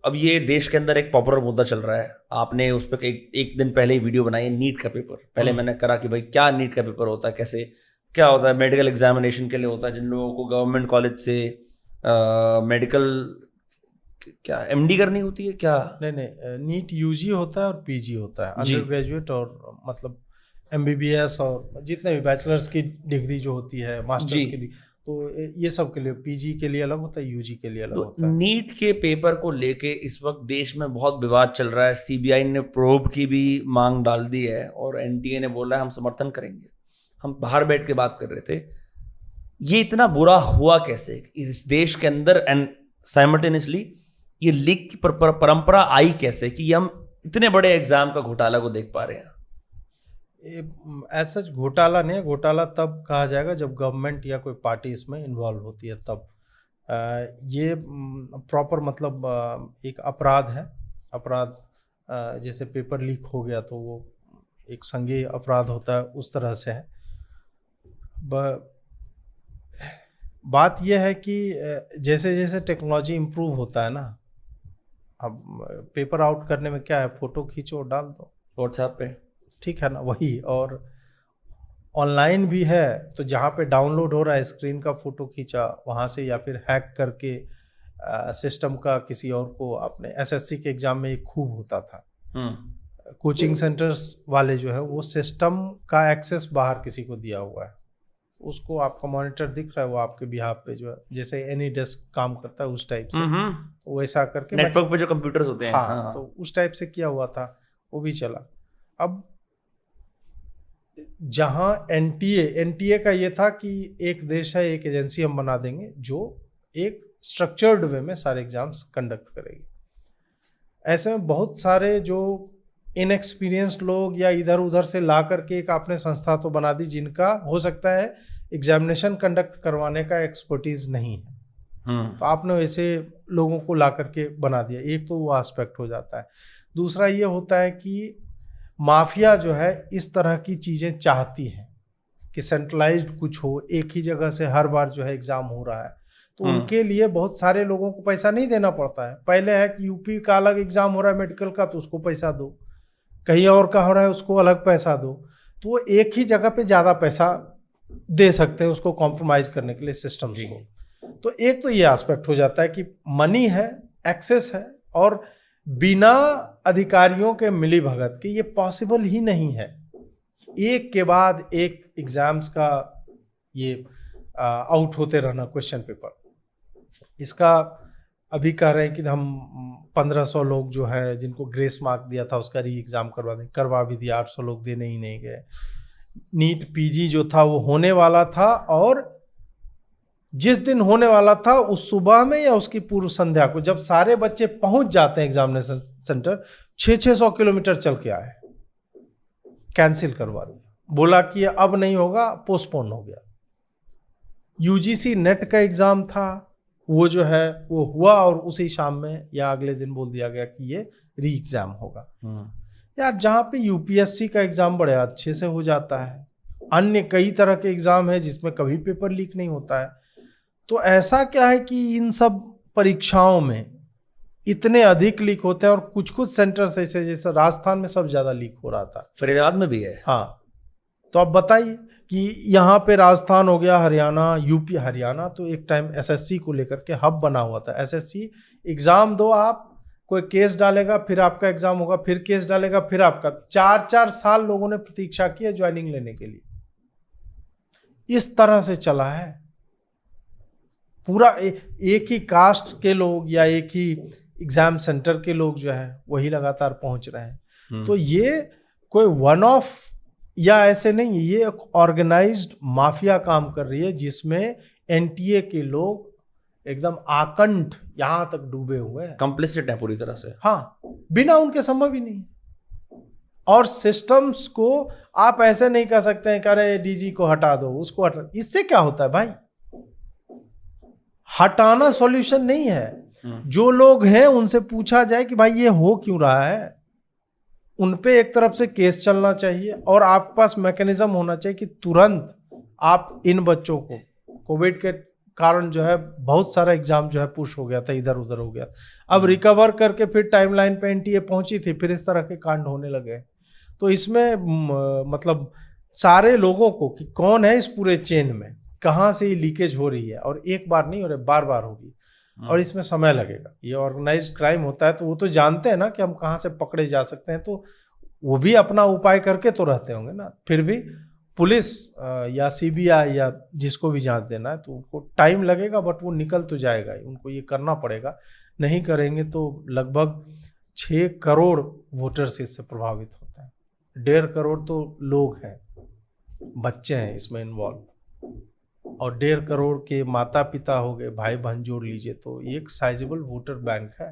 अब ये देश के अंदर एक पॉपुलर मुद्दा चल रहा है, आपने उस पर एक दिन पहले ही वीडियो बनाई है, नीट का पेपर। पहले मैंने करा कि भाई क्या नीट का पेपर होता है, कैसे क्या होता है। मेडिकल एग्जामिनेशन के लिए होता है, जिन लोगों को गवर्नमेंट कॉलेज से मेडिकल क्या एमडी करनी होती है क्या? नहीं, नीट यूजी होता है और पीजी होता है, जी। अंडर ग्रेजुएट और मतलब एमबीबीएस और जितने भी बैचलर्स की डिग्री जो होती है, मास्टर्स जी। की डिग्री, तो ये सब के लिए पीजी के लिए अलग होता है, यूजी के लिए अलग तो होता है। नीट के पेपर को लेके इस वक्त देश में बहुत विवाद चल रहा है। सीबीआई ने प्रोब की भी मांग डाल दी है और एनटीए ने बोला है हम समर्थन करेंगे। हम बाहर बैठ के बात कर रहे थे, ये इतना बुरा हुआ कैसे इस देश के अंदर, एंड साइमल्टेनियसली ये लीक की परंपरा आई कैसे कि हम इतने बड़े एग्जाम का घोटाला को देख पा रहे हैं? एज सच घोटाला नहीं है, घोटाला तब कहा जाएगा जब गवर्नमेंट या कोई पार्टी इसमें इन्वॉल्व होती है तब। ये प्रॉपर मतलब एक अपराध है। अपराध जैसे पेपर लीक हो गया तो वो एक संज्ञेय अपराध होता है, उस तरह से है। बात यह है कि जैसे जैसे टेक्नोलॉजी इम्प्रूव होता है ना, अब पेपर आउट करने में क्या है, फोटो खींचो डाल दो व्हाट्सएप पे, ठीक है ना, वही। और ऑनलाइन भी है, तो जहाँ पे डाउनलोड हो रहा है स्क्रीन का फोटो खींचा वहाँ से, या फिर हैक करके सिस्टम का किसी और को, आपने एसएससी के एग्जाम में एक खूब होता था, कोचिंग सेंटर्स वाले जो है वो सिस्टम का एक्सेस बाहर किसी को दिया हुआ है, उसको आपका मॉनिटर दिख रहा है, वो आपके बिहाफ पे जो है, जैसे एनी डेस्क काम करता है उस टाइप से, तो वैसा करके नेटवर्क पे जो कंप्यूटर्स होते हैं, हाँ, तो उस टाइप से किया हुआ था, वो भी चला। अब जहाँ एनटीए का ये था कि एक देश है, एक एजेंसी हम बना देंगे जो एक स्ट्रक्चर्ड वे में सारे एग्जाम्स कंडक्ट करेगी। ऐसे में बहुत सारे जो इनएक्सपीरियंस्ड लोग या इधर उधर से ला करके एक आपने संस्था तो बना दी जिनका हो सकता है एग्जामिनेशन कंडक्ट करवाने का एक्सपर्टीज नहीं है, तो आपने वैसे लोगों को ला करके बना दिया। एक तो वो एस्पेक्ट हो जाता है। दूसरा ये होता है कि माफिया जो है इस तरह की चीज़ें चाहती है कि सेंट्रलाइज्ड कुछ हो, एक ही जगह से हर बार जो है एग्ज़ाम हो रहा है, तो उनके लिए बहुत सारे लोगों को पैसा नहीं देना पड़ता है। पहले है कि यूपी का अलग एग्ज़ाम हो रहा है मेडिकल का, तो उसको पैसा दो, कहीं और का हो रहा है उसको अलग पैसा दो, तो वो एक ही जगह पे ज़्यादा पैसा दे सकते हैं उसको कॉम्प्रोमाइज़ करने के लिए सिस्टम्स को। तो एक तो ये एस्पेक्ट हो जाता है कि मनी है, एक्सेस है, और बिना अधिकारियों के मिली भगत के ये पॉसिबल ही नहीं है। एक के बाद एक एग्जाम्स का ये आउट होते रहना क्वेश्चन पेपर। इसका अभी कह रहे हैं कि हम 1500 लोग जो है जिनको ग्रेस मार्क दिया था उसका री एग्ज़ाम करवा दें, करवा भी दिया, 800 लोग देने ही नहीं गए। नीट पीजी जो था वो होने वाला था, और जिस दिन होने वाला था उस सुबह में या उसकी पूर्व संध्या को जब सारे बच्चे पहुंच जाते हैं एग्जामिनेशन सेंटर, 600 किलोमीटर चल के आए, कैंसिल करवा दिया, बोला कि अब नहीं होगा, पोस्टपोन हो गया। यूजीसी नेट का एग्जाम था, वो जो है वो हुआ, और उसी शाम में या अगले दिन बोल दिया गया कि ये री एग्जाम होगा। यार जहाँ पे यूपीएससी का एग्जाम बड़े अच्छे से हो जाता है, अन्य कई तरह के एग्जाम है जिसमें कभी पेपर लीक नहीं होता है, तो ऐसा क्या है कि इन सब परीक्षाओं में इतने अधिक लीक होते हैं? और कुछ कुछ सेंटर्स ऐसे, जैसे राजस्थान में सब ज्यादा लीक हो रहा था, फरीदाबाद में भी है। हाँ, तो आप बताइए कि यहाँ पे राजस्थान हो गया, हरियाणा, यूपी, हरियाणा तो एक टाइम एसएससी को लेकर के हब बना हुआ था। एसएससी एग्जाम दो आप, कोई केस डालेगा, फिर आपका एग्जाम होगा, फिर केस डालेगा, फिर आपका 4-4 साल लोगों ने प्रतीक्षा की है ज्वाइनिंग लेने के लिए। इस तरह से चला है पूरा। एक ही कास्ट के लोग या एक ही एग्जाम सेंटर के लोग जो है वही लगातार पहुंच रहे हैं। तो ये कोई वन ऑफ या ऐसे नहीं, ये एक ऑर्गेनाइज्ड माफिया काम कर रही है जिसमें एनटीए के लोग एकदम आकंठ यहां तक डूबे हुए हैं, कंप्लिसिट है पूरी तरह से। हाँ, बिना उनके संभव ही नहीं। और सिस्टम्स को आप ऐसे नहीं कह सकते हैं कि अरे डीजी को हटा दो, उसको हटा, इससे क्या होता है भाई? हटाना सॉल्यूशन नहीं है। जो लोग हैं उनसे पूछा जाए कि भाई ये हो क्यों रहा है, उनपे एक तरफ से केस चलना चाहिए, और आपके पास मैकेनिज्म होना चाहिए कि तुरंत आप इन बच्चों को, कोविड के कारण जो है बहुत सारा एग्जाम जो है पुश हो गया था, इधर उधर हो गया। अब रिकवर करके फिर टाइमलाइन पे एनटीए पहुंची थी, फिर इस तरह के कांड होने लगे। तो इसमें मतलब सारे लोगों को कि कौन है इस पूरे चेन में, कहाँ से ये लीकेज हो रही है, और एक बार नहीं हो रही, बार बार होगी, और इसमें समय लगेगा। ये ऑर्गेनाइज्ड क्राइम होता है तो वो तो जानते हैं ना कि हम कहाँ से पकड़े जा सकते हैं, तो वो भी अपना उपाय करके तो रहते होंगे ना। फिर भी पुलिस या सीबीआई या जिसको भी जांच देना है तो उनको टाइम लगेगा, बट वो निकल तो जाएगा ही, उनको ये करना पड़ेगा। नहीं करेंगे तो लगभग 6 करोड़ वोटर्स इससे प्रभावित होते हैं। 1.5 करोड़ तो लोग हैं, बच्चे हैं इसमें इन्वॉल्व, और 1.5 करोड़ के माता पिता हो गए, भाई बहन जोड़ लीजिए, तो ये एक साइजेबल वोटर बैंक है।